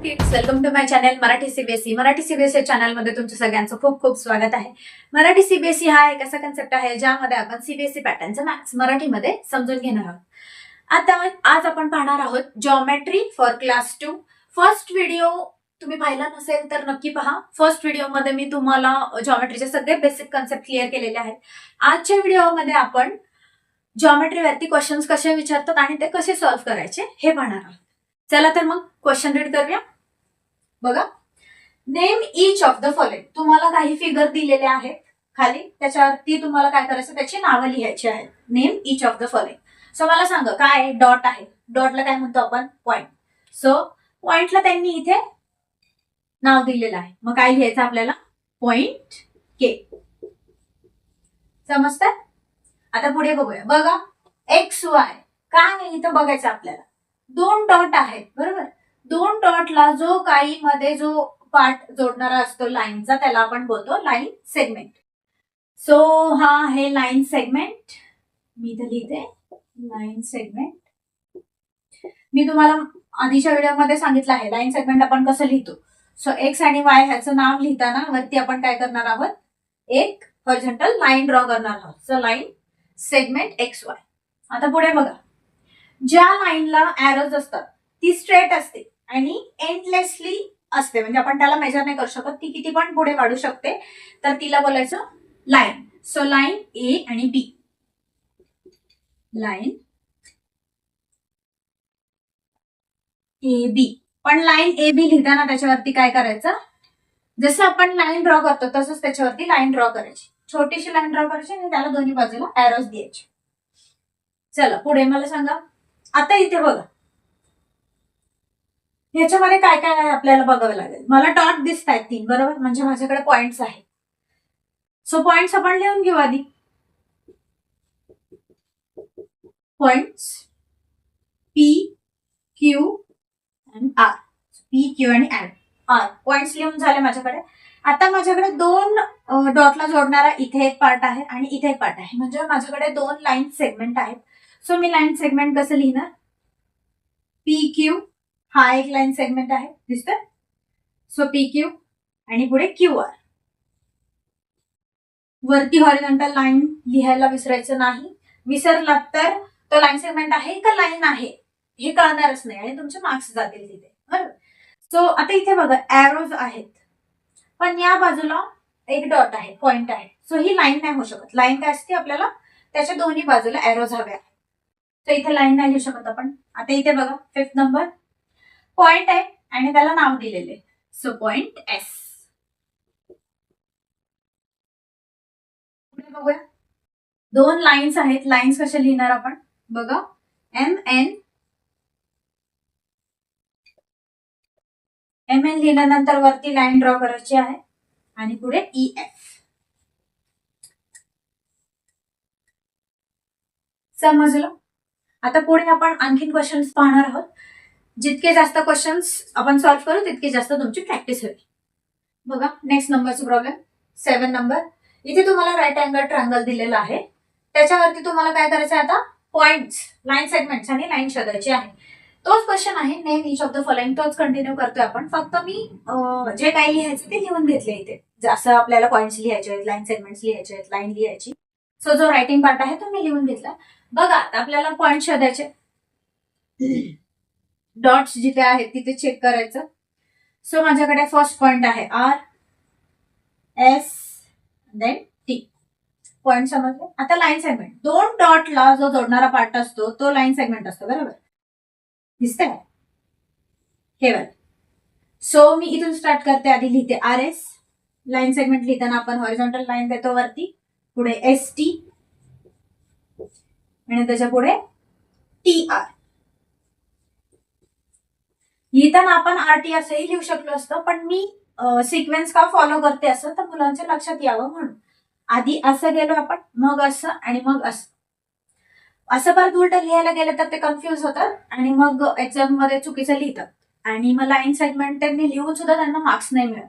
Kids, welcome to my channel Marathi CBSE. Marathi CBSE channel मध्ये तुमचं सगळ्यांचं खूप खूप स्वागत आहे. मराठी सीबीएसई हा एक असा कन्सेप्ट आहे ज्यामध्ये आपण सीबीएसई पॅटर्नचं मॅथ्स मराठीमध्ये समजून घेणार आहोत. आता आज आपण पाहणार आहोत geometry for class 2. First video तुम्ही पाहिला नसेल तर नक्की पहा. फर्स्ट व्हिडिओमध्ये मी तुम्हाला जॉमेट्रीचे सगळे बेसिक कन्सेप्ट क्लिअर केलेले आहेत. आजच्या व्हिडिओमध्ये आपण जॉमेट्रीवरती क्वेश्चन्स कसे विचारतात आणि ते कसे सॉल्व्ह करायचे हे पाहणार आहोत. चला तर मग क्वेश्चन रीड करूया. बघा, name each of the following. तुम्हाला काही फिगर दिलेले आहेत खाली, त्याच्यावरती तुम्हाला काय करायचं, त्याची नावं लिहायची आहेत. Name each of the following. So मला सांगा काय डॉट आहे. डॉटला काय म्हणतो आपण, पॉइंट. सो पॉइंटला त्यांनी इथे नाव दिलेलं आहे. मग काय लिहायचं आपल्याला, पॉइंट के. समजतं? आता पुढे बघूया. बघा, एक्स वाय काय आहे इथं बघायचं आपल्याला. दोन डॉट आहेत, बरोबर. दोन डॉटला जो काही मध्ये जो पार्ट जोडणारा असतो लाईनचा, त्याला आपण बोलतो लाईन सेगमेंट. सो हा आहे लाईन सेगमेंट. मी इथे लिहिते लाईन सेगमेंट. मी तुम्हाला आधीच्या व्हिडिओमध्ये सांगितलं आहे लाईन सेगमेंट आपण कसं लिहितो. सो एक्स आणि वाय ह्याचं नाव लिहिताना वरती आपण काय करणार आहोत, एक हॉरिझॉन्टल लाईन ड्रॉ करणार आहोत. So line segment x Y. आता पुढे बघा, ज्या लाईनला एरोज असतात ती स्ट्रेट असते आणि एंडलेसली असते, म्हणजे आपण त्याला मेजर नाही करू शकत, ती किती पण पुढे वाढू शकते, तर तिला बोलायचं लाईन. सो लाईन ए आणि बी. Line A B. पण लाईन ए बी लिहिताना त्याच्यावरती काय करायचं, जसं आपण लाईन ड्रॉ करतो तसंच त्याच्यावरती लाईन ड्रॉ करायची. छोटीशी लाईन ड्रॉ करायची आणि त्याला दोन्ही बाजूला एरोज द्यायचे. चला पुढे मला सांगा. आता इथे बघा, ह्याच्यामध्ये काय काय आहे आपल्याला बघावं लागेल. मला डॉट दिसत आहेत 3, बरोबर, म्हणजे माझ्याकडे पॉइंट्स आहेत. सो पॉइंट्स आपण लिहून घेऊ आधी. पॉइंट्स पी क्यू आणि आर. पी क्यू आणि आर पॉइंट्स लिहून झाले माझ्याकडे. आता माझ्याकडे दोन डॉटला जोडणारा इथे एक पार्ट आहे आणि इथे एक पार्ट आहे, म्हणजे माझ्याकडे दोन लाईन सेगमेंट आहेत. सो मी लाईन सेगमेंट कसं लिहिणार, पी क्यू हा एक लाईन सेगमेंट आहे, दिसतोय. सो पी क्यू आणि पुढे क्यू आर. वरती हॉरिझॉन्टल लाईन लिहायला विसरायचं नाही. विसरलात तर तो लाईन सेगमेंट आहे का लाईन आहे हे कळणारच नाही आणि तुमचे मार्क्स जातील तिथे, बरोबर. सो आता इथे बघा एरोज आहेत, पण या बाजूला एक डॉट आहे, पॉइंट आहे. सो ही लाईन नाही होऊ शकत. लाईन काय असते, आपल्याला त्याच्या दोन्ही बाजूला एरोज हव्या. तर इथे लाईन नाही लिहू शकत आपण. आता इथे बघा, 5th नंबर पॉइंट आहे आणि त्याला नाव दिलेले. So point S. पुढे बघूया, दोन लाईन्स आहेत. लाईन्स कशा लिहिणार आपण, बघा, एम एन लिहिल्यानंतर वरती लाईन ड्रॉ करायची आहे आणि पुढे ई एफ. समजलं? आता पुढे आपण आणखीन क्वेश्चन्स पाहणार आहोत. जितके जास्त क्वेश्चन्स आपण सॉल्व्ह करू तितके जास्त तुमची प्रॅक्टिस होईल. बघा, नेक्स्ट नंबरचा प्रॉब्लेम 7 नंबर. इथे तुम्हाला राईट अँगल ट्रायंगल दिलेला आहे. त्याच्यावरती तुम्हाला काय करायचं आहे, आता पॉइंट्स, लाईन सेगमेंट्स आणि लाईन शोधायची आहे. तोच क्वेश्चन आहे, name each of the following, तोच कंटिन्यू करतोय आपण. फक्त मी जे काही लिहायचं ते लिहून घेतले इथे. जसं आपल्याला पॉइंट्स लिहायचे आहेत, लाईन सेगमेंट्स लिहायचे आहेत, लाईन लिहायची. सो जो रायटिंग पार्ट आहे तो मी लिहून घेतला. बघा, आता आपल्याला पॉइंट शोधायचे. डॉट्स जिथे आहेत तिथे चेक करायचं. सो माझ्याकडे फर्स्ट पॉइंट आहे R, S, then T. Point समजले. आता लाईन सेगमेंट, दोन डॉटला जो जोडणारा पार्ट असतो तो लाईन सेगमेंट असतो, बरोबर. दिसतंय हे बघ. सो मी इथून स्टार्ट करते. आधी लिहिते आर एस. लाईन सेगमेंट लिहिताना आपण हॉरिझॉन्टल लाईन देतो वरती, पुढे एस टी आणि त्याच्या पुढे टी आर. लिहिताना आपण आर टी असंही लिहू शकलो असतं, पण मी सिक्वेन्स का फॉलो करते असं तर मुलांच्या लक्षात यावं म्हणून आधी असं गेलो आपण, मग असं आणि मग असं. असं परत उलट लिहायला गेलं तर ते कन्फ्युज होतात आणि मग एक्झाम मध्ये चुकीचं लिहितात आणि मग लाईन सेगमेंट त्यांनी लिहून सुद्धा त्यांना मार्क्स नाही मिळत.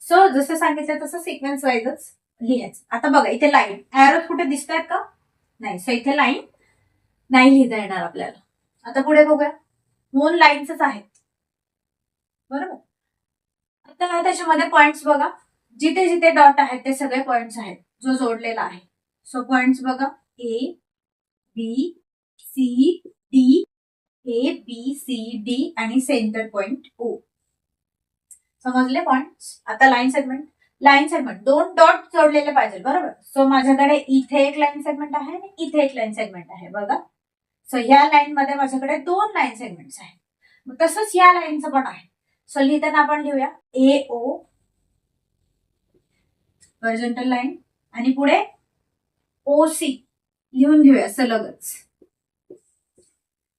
सो जसं सांगितलं तसं सिक्वेन्स वाईजच लिहायचं. आता बघा, इथे लाईन एरो कुठे दिसत आहेत का, नाही. सो इथे लाईन नाही लिहिता येणार आपल्याला. आता पुढे बघूया, दोन लाईन्सच आहेत. बरोबर. आता त्याच्यामध्ये पॉइंट्स बघा, जिथे जिथे डॉट आहेत ते सगळे पॉइंट्स आहेत जो जोडलेला आहे. सो पॉइंट्स बघा, A B C D, A B C D आणि सेंटर पॉइंट ओ. समजले पॉइंट्स. आता line segment. Line segment 2 dot जोडलेले पाहिजे, बरोबर. सो माझ्याकडे इथे एक लाईन सेगमेंट आहे आणि इथे एक लाईन सेगमेंट आहे बघा. सो ह्या लाईन मध्ये माझ्याकडे 2 लाईन सेगमेंट्स आहेत. मग तसंच या लाईनचं पण आहे. सो लिहिताना आपण लिहूया ए ओ हॉरिझॉन्टल लाईन आणि पुढे ओ सी लिहून घेऊया सलगच.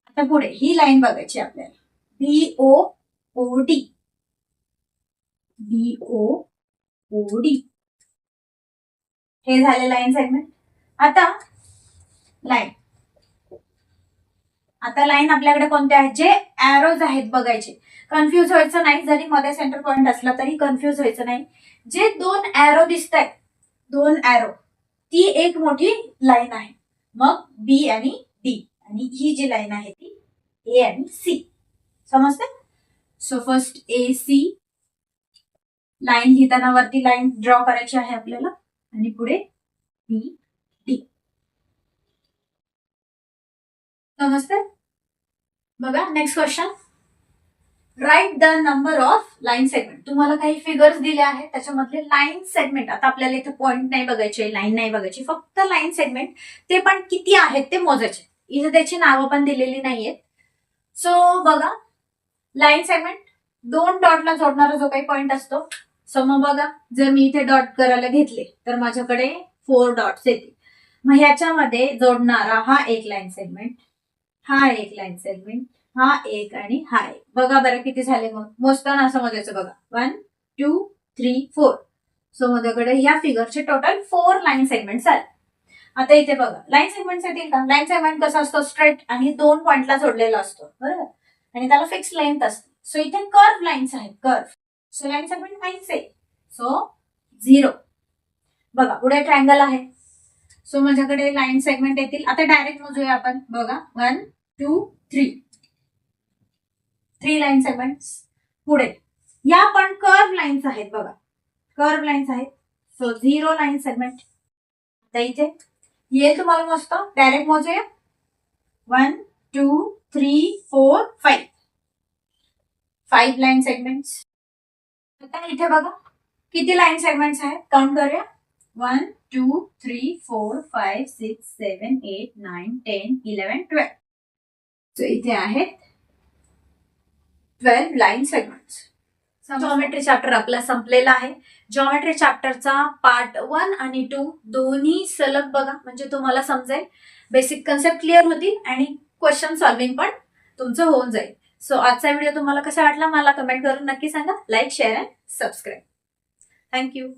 आता पुढे ही लाईन बघायची आपल्याला, B O O D, B O ओ डी. हे झाले लाईन सेगमेंट. आता लाईन. आता लाईन आपल्याकडे कोणते आहेत, जे एरोज आहेत बघायचे. कन्फ्युज व्हायचं नाही, जरी मध्ये सेंटर पॉइंट असला तरी कन्फ्युज व्हायचं नाही. जे 2 एरो दिसत आहेत, 2 एरो, ती एक मोठी लाईन आहे. मग बी आणि डी, आणि ही जी लाईन आहे ती ए आणि सी. समजते. So first A C line लिहिताना वरती लाईन ड्रॉ करायची आहे आपल्याला आणि पुढे बी डी. समजते. बघा next question. Write the number of line segment. तुम्हाला काही फिगर्स दिले आहेत, त्याच्यामधले लाईन सेगमेंट. आता आपल्याला इथे पॉइंट नाही बघायचे, लाईन नाही बघायची, फक्त लाईन सेगमेंट. ते पण किती आहेत ते मोजायचे. इथे त्याची नावं पण दिलेली नाहीयेत. सो बघा, लाईन सेगमेंट 2 डॉटला जोडणारा जो काही पॉइंट असतो. सो मग बघा, जर मी इथे डॉट करायला घेतले तर माझ्याकडे 4 डॉट्स येतील. मग ह्याच्यामध्ये जोडणारा हा एक लाईन सेगमेंट, हा एक लाईन सेगमेंट, हा एक आणि हा एक. बघा बरं किती झाले. मग मोजताना असं मोजायचं बघा, 1 2 3 4. सो माझ्याकडे ह्या फिगरचे टोटल 4 लाईन सेगमेंट्स आहेत. आता इथे बघा लाईन सेगमेंट्स येतील का. लाईन सेगमेंट कसा असतो, स्ट्रेट आणि 2 पॉइंटला जोडलेला असतो, बरोबर, आणि त्याला फिक्स लेंथ असते. सो इथे कर्व लाईन्स आहेत, कर्व. सो लाईन सेगमेंट नाहीच आहे. सो 0. बघा पुढे ट्रायंगल आहे. सो माझ्याकडे लाईन सेगमेंट येतील. आता डायरेक्ट मोजूया आपण. बघा 1 2 3 लाईन सेगमेंट्स. पुढे या पण कर्व लाईन्स आहेत बघा, कर्व लाईन्स आहेत. So 0 line segment. आता इथे येईल तुम्हाला मस्त. डायरेक्ट मोजूया. 1 2 3 4 5 लाईन सेगमेंट्स. आता इथे बघा किती लाईन सेगमेंट्स आहेत, काउंट करूया. 1 2 3 4 5 6 7 8 9 10 11 12. सो इथे आहेत 12 लाईन सेगमेंट्स. जॉमेट्री चॅप्टर आपला संपलेला आहे. जॉमेट्री चॅप्टरचा पार्ट 1 आणि 2 दोन्ही सलग बघा, म्हणजे तुम्हाला समजेल. बेसिक कन्सेप्ट क्लिअर होतील आणि क्वेश्चन सॉल्व्हिंग पण तुमचं होऊन जाईल. सो आजचा व्हिडिओ तुम्हाला कसा वाटला मला कमेंट करून नक्की सांगा. Like share and subscribe. Thank you.